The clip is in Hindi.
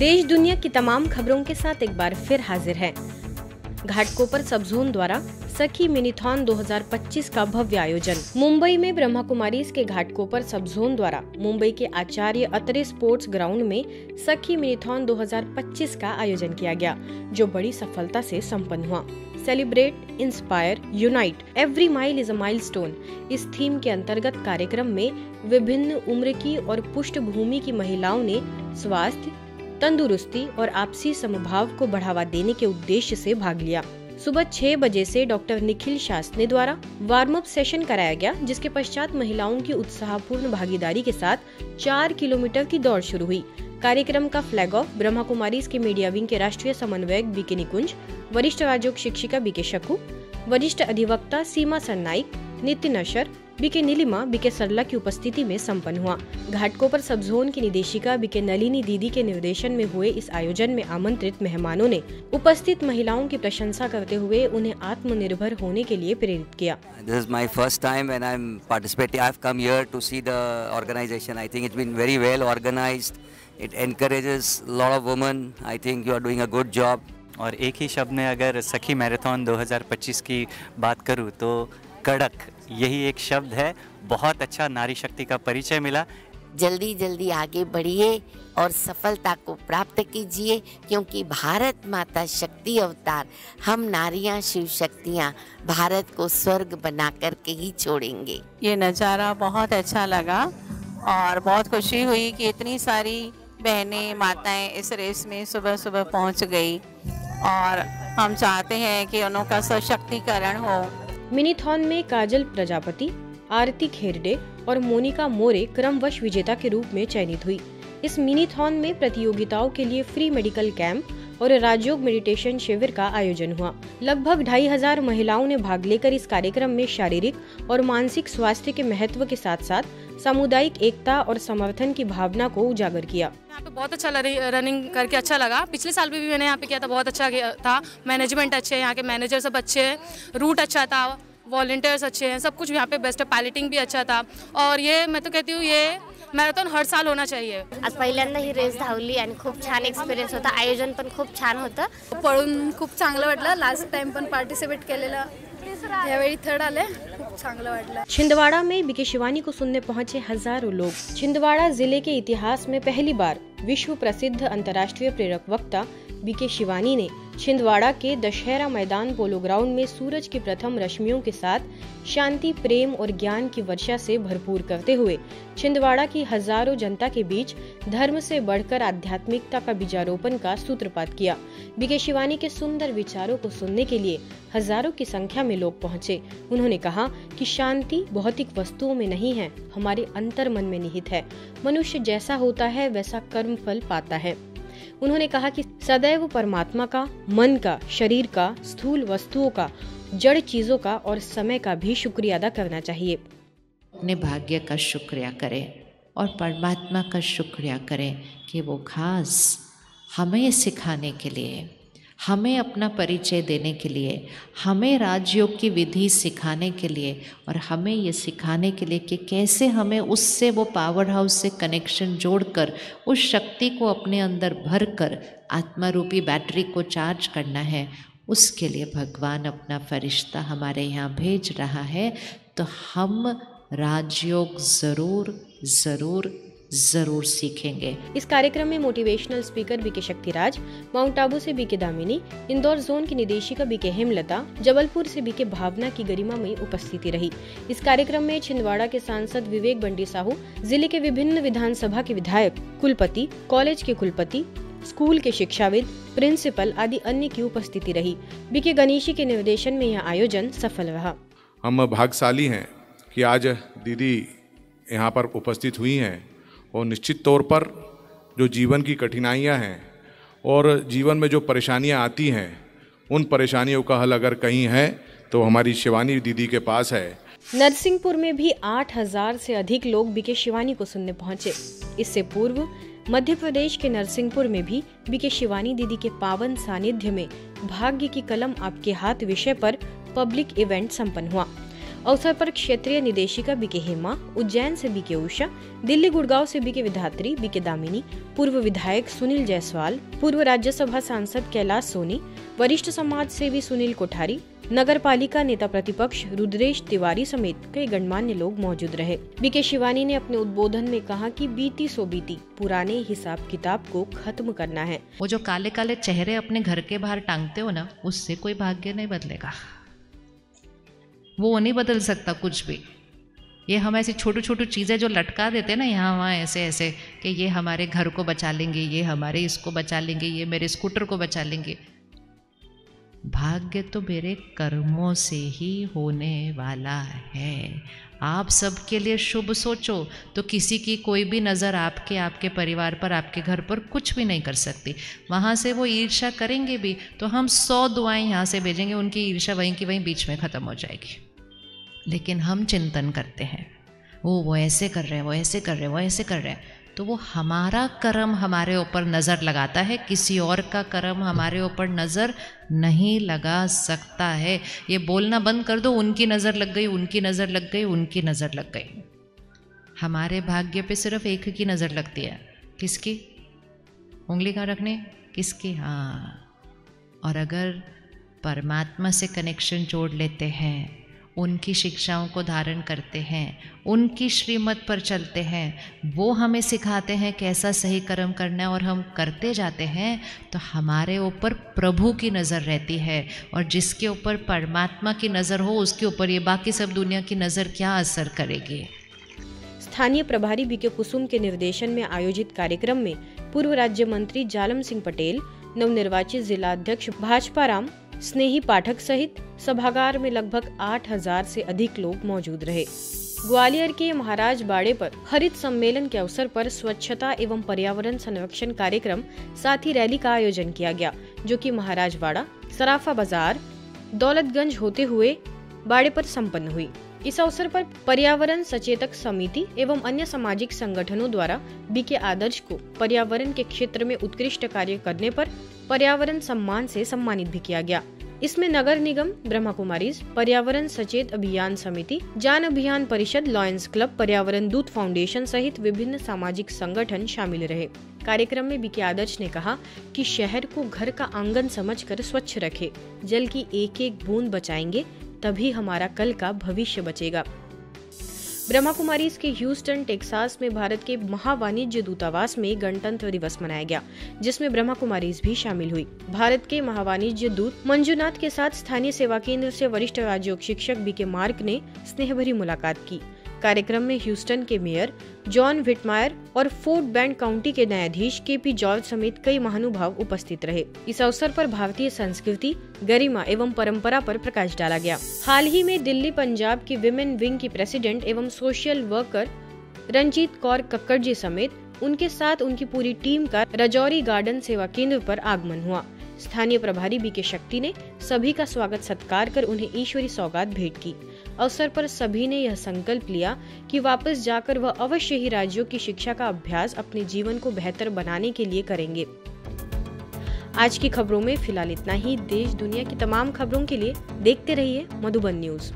देश दुनिया की तमाम खबरों के साथ एक बार फिर हाजिर है। घाटकोपर सब जोन द्वारा सखी मिनीथॉन 2025 का भव्य आयोजन। मुंबई में ब्रह्मा कुमारीज के घाटकोपर सब जोन द्वारा मुंबई के आचार्य अत्रे स्पोर्ट्स ग्राउंड में सखी मिनीथॉन 2025 का आयोजन किया गया, जो बड़ी सफलता से संपन्न हुआ। Celebrate, inspire, unite, every mile is a milestone, इस थीम के अंतर्गत कार्यक्रम में विभिन्न उम्र की और पृष्ठभूमि की महिलाओं ने स्वास्थ्य, तंदुरुस्ती और आपसी समभाव को बढ़ावा देने के उद्देश्य से भाग लिया। सुबह 6 बजे से डॉक्टर निखिल शास्त्री द्वारा वार्म अप सेशन कराया गया, जिसके पश्चात महिलाओं की उत्साहपूर्ण भागीदारी के साथ 4 किलोमीटर की दौड़ शुरू हुई। कार्यक्रम का फ्लैग ऑफ ब्रह्मा कुमारीज के मीडिया विंग के राष्ट्रीय समन्वयक बीके निकुंज, वरिष्ठ राजयोग शिक्षिका बीके शकू, वरिष्ठ अधिवक्ता सीमा सरनाइक, नितिन अशर, बीके नीलिमा, बीके सरला की उपस्थिति में संपन्न हुआ। घाटकोपर सब जोन की निदेशिका बीके नलिनी दीदी के निर्देशन में हुए इस आयोजन में आमंत्रित मेहमानों ने उपस्थित महिलाओं की प्रशंसा करते हुए उन्हें आत्मनिर्भर होने के लिए प्रेरित किया। This is my first time when I'm participating. I've come here to see the organization. I think it's been very well organized. It encourages a lot of women. I think you are doing a good job. और एक ही शब्द में अगर सखी मैराथन 2025 की बात करूं तो कड़क, यही एक शब्द है। बहुत अच्छा नारी शक्ति का परिचय मिला। जल्दी जल्दी आगे बढ़िए और सफलता को प्राप्त कीजिए, क्योंकि भारत माता शक्ति अवतार, हम नारियां शिव शक्तियां भारत को स्वर्ग बना करके ही छोड़ेंगे। ये नज़ारा बहुत अच्छा लगा और बहुत खुशी हुई कि इतनी सारी बहनें माताएं इस रेस में सुबह सुबह पहुंच गई और हम चाहते हैं कि उनका सशक्तिकरण हो। मिनीथॉन में काजल प्रजापति, आरती खेरडे और मोनिका मोरे क्रमवश विजेता के रूप में चयनित हुई। इस मिनीथॉन में प्रतियोगिताओं के लिए फ्री मेडिकल कैंप और राजयोग मेडिटेशन शिविर का आयोजन हुआ। लगभग 2500 महिलाओं ने भाग लेकर इस कार्यक्रम में शारीरिक और मानसिक स्वास्थ्य के महत्व के साथ साथ सामुदायिक एकता और समर्थन की भावना को उजागर किया। यहाँ पे बहुत अच्छा रनिंग करके अच्छा लगा। पिछले साल भी मैंने यहाँ पे किया था, बहुत अच्छा था। मैनेजमेंट अच्छे है, यहाँ के मैनेजर सब अच्छे हैं, रूट अच्छा था, वॉलंटियर्स अच्छे हैं, सब कुछ यहाँ पे बेस्ट है। पायलटिंग भी अच्छा था और ये मैं तो कहती हूँ ये मॅरेथॉन हर साल होना चाहिए। आज पहिल्यांदा ही रेस धावली आणि खूप छान एक्सपिरियन्स होता। आयोजन पण खूप छान होतं। पळून खूप चांगलं वाटलं। लास्ट टाइम पण पार्टिसिपेट केलेलं, यावेळी थर्ड आले, खूप चांगलं वाटलं। छिंदवाड़ा में बीके शिवानी को सुनने पहुंचे हजारों लोग। छिंदवाड़ा जिले के इतिहास में पहली बार विश्व प्रसिद्ध अंतर्राष्ट्रीय प्रेरक वक्ता बीके शिवानी ने छिंदवाड़ा के दशहरा मैदान पोलो ग्राउंड में सूरज की प्रथम रश्मियों के साथ शांति, प्रेम और ज्ञान की वर्षा से भरपूर करते हुए छिंदवाड़ा की हजारों जनता के बीच धर्म से बढ़कर आध्यात्मिकता का बीजारोपण का सूत्रपात किया। बीके शिवानी के सुंदर विचारों को सुनने के लिए हजारों की संख्या में लोग पहुंचे। उन्होंने कहा कि शांति भौतिक वस्तुओं में नहीं है, हमारे अंतर मन में निहित है। मनुष्य जैसा होता है वैसा कर्म फल पाता है। उन्होंने कहा कि सदैव परमात्मा का, मन का, शरीर का, स्थूल वस्तुओं का, जड़ चीजों का और समय का भी शुक्रिया अदा करना चाहिए। अपने भाग्य का शुक्रिया करें और परमात्मा का शुक्रिया करें कि वो खास हमें सिखाने के लिए, हमें अपना परिचय देने के लिए, हमें राजयोग की विधि सिखाने के लिए और हमें ये सिखाने के लिए कि कैसे हमें उससे वो पावर हाउस से कनेक्शन जोड़कर उस शक्ति को अपने अंदर भरकर आत्मा रूपी बैटरी को चार्ज करना है। उसके लिए भगवान अपना फरिश्ता हमारे यहाँ भेज रहा है। तो हम राजयोग ज़रूर ज़रूर जरूर सीखेंगे। इस कार्यक्रम में motivational speaker BK Shaktiraj, Mount Abu से बीके दामिनी, इंदौर जोन की निदेशिका बीके हेमलता, जबलपुर से बीके भावना की गरिमामयी उपस्थिति रही। इस कार्यक्रम में छिंदवाड़ा के सांसद विवेक बंटी साहू, जिले के विभिन्न विधानसभा के विधायक, कुलपति, कॉलेज के कुलपति, स्कूल के शिक्षाविद, प्रिंसिपल आदि अन्य की उपस्थिति रही। बीके गणेशी के निर्देशन में यह आयोजन सफल रहा। हम भाग्यशाली हैं कि आज दीदी यहाँ पर उपस्थित हुई हैं और निश्चित तौर पर जो जीवन की कठिनाइयाँ हैं और जीवन में जो परेशानियाँ आती हैं, उन परेशानियों का हल अगर कहीं है तो हमारी शिवानी दीदी के पास है। नरसिंहपुर में भी 8000 से अधिक लोग बीके शिवानी को सुनने पहुंचे। इससे पूर्व मध्य प्रदेश के नरसिंहपुर में भी बीके शिवानी दीदी के पावन सानिध्य में भाग्य की कलम आपके हाथ विषय पर पब्लिक इवेंट संपन्न हुआ। अवसर पर क्षेत्रीय निदेशिका बीके हेमा, उज्जैन से बीके उषा, दिल्ली गुड़गांव से बीके विधात्री बीके दामिनी, पूर्व विधायक सुनील जायसवाल, पूर्व राज्यसभा सांसद कैलाश सोनी, वरिष्ठ समाज सेवी सुनील कोठारी, नगर पालिका नेता प्रतिपक्ष रुद्रेश तिवारी समेत कई गणमान्य लोग मौजूद रहे। बीके शिवानी ने अपने उद्बोधन में कहा कि बीती सो बीती, पुराने हिसाब किताब को खत्म करना है। वो जो काले काले चेहरे अपने घर के बाहर टांगते हो ना, उससे कोई भाग्य नहीं बदलेगा, वो नहीं बदल सकता कुछ भी। ये हम ऐसी छोटी छोटी चीज़ें जो लटका देते हैं ना यहाँ वहाँ ऐसे ऐसे कि ये हमारे घर को बचा लेंगे, ये हमारे इसको बचा लेंगे, ये मेरे स्कूटर को बचा लेंगे। भाग्य तो मेरे कर्मों से ही होने वाला है। आप सबके लिए शुभ सोचो तो किसी की कोई भी नज़र आपके परिवार पर, आपके घर पर कुछ भी नहीं कर सकती। वहाँ से वो ईर्ष्या करेंगे भी तो हम 100 दुआएं यहाँ से भेजेंगे, उनकी ईर्ष्या वहीं की वहीं बीच में ख़त्म हो जाएगी। लेकिन हम चिंतन करते हैं वो ऐसे कर रहे हैं, वो ऐसे कर रहे हैं, वो ऐसे कर रहे हैं, तो वो हमारा कर्म हमारे ऊपर नज़र लगाता है, किसी और का कर्म हमारे ऊपर नज़र नहीं लगा सकता है। ये बोलना बंद कर दो, उनकी नज़र लग गई, उनकी नज़र लग गई, उनकी नज़र लग गई। हमारे भाग्य पे सिर्फ एक की नज़र लगती है। किसकी? उंगली कहाँ रखनी? किसकी? हाँ। और अगर परमात्मा से कनेक्शन जोड़ लेते हैं, उनकी शिक्षाओं को धारण करते हैं, उनकी श्रीमत पर चलते हैं, वो हमें सिखाते हैं कैसा सही कर्म करना है और हम करते जाते हैं, तो हमारे ऊपर प्रभु की नज़र रहती है। और जिसके ऊपर परमात्मा की नज़र हो उसके ऊपर ये बाकी सब दुनिया की नज़र क्या असर करेगी। स्थानीय प्रभारी बीके कुसुम के निर्देशन में आयोजित कार्यक्रम में पूर्व राज्य मंत्री जालम सिंह पटेल, नवनिर्वाचित जिला अध्यक्ष भाजपा राम स्नेही पाठक सहित सभागार में लगभग 8000 से अधिक लोग मौजूद रहे। ग्वालियर के महाराज बाड़े पर हरित सम्मेलन के अवसर पर स्वच्छता एवं पर्यावरण संरक्षण कार्यक्रम साथ ही रैली का आयोजन किया गया, जो कि महाराजवाड़ा, सराफा बाजार, दौलतगंज होते हुए बाड़े पर संपन्न हुई। इस अवसर पर पर्यावरण सचेतक समिति एवं अन्य सामाजिक संगठनों द्वारा बीके आदर्श को पर्यावरण के क्षेत्र में उत्कृष्ट कार्य करने पर पर्यावरण सम्मान से सम्मानित भी किया गया। इसमें नगर निगम, ब्रह्मा कुमारीज, पर्यावरण सचेत अभियान समिति, जान अभियान परिषद, लॉयंस क्लब, पर्यावरण दूत फाउंडेशन सहित विभिन्न सामाजिक संगठन शामिल रहे। कार्यक्रम में बीके आदर्श ने कहा कि शहर को घर का आंगन समझकर स्वच्छ रखे, जल की एक एक बूंद बचाएंगे तभी हमारा कल का भविष्य बचेगा। ब्रह्मा कुमारीज के ह्यूस्टन टेक्सास में भारत के महावाणिज्य दूतावास में गणतंत्र दिवस मनाया गया, जिसमें ब्रह्मा कुमारीज भी शामिल हुई। भारत के महावाणिज्य दूत मंजुनाथ के साथ स्थानीय सेवा केंद्र से वरिष्ठ राजयोग शिक्षक बीके मार्क ने स्नेहभरी मुलाकात की। कार्यक्रम में ह्यूस्टन के मेयर जॉन विटमायर और फोर्ट बेंड काउंटी के न्यायाधीश केपी जॉर्ज समेत कई महानुभाव उपस्थित रहे। इस अवसर पर भारतीय संस्कृति, गरिमा एवं परंपरा पर प्रकाश डाला गया। हाल ही में दिल्ली पंजाब की विमेन विंग की प्रेसिडेंट एवं सोशल वर्कर रंजीत कौर कक्कड़ जी समेत उनके साथ उनकी पूरी टीम का रजौरी गार्डन सेवा केंद्र पर आगमन हुआ। स्थानीय प्रभारी बीके शक्ति ने सभी का स्वागत सत्कार कर उन्हें ईश्वरी सौगात भेंट की। अवसर पर सभी ने यह संकल्प लिया कि वापस जाकर वह अवश्य ही राज्यों की शिक्षा का अभ्यास अपने जीवन को बेहतर बनाने के लिए करेंगे। आज की खबरों में फिलहाल इतना ही। देश दुनिया की तमाम खबरों के लिए देखते रहिए मधुबन न्यूज।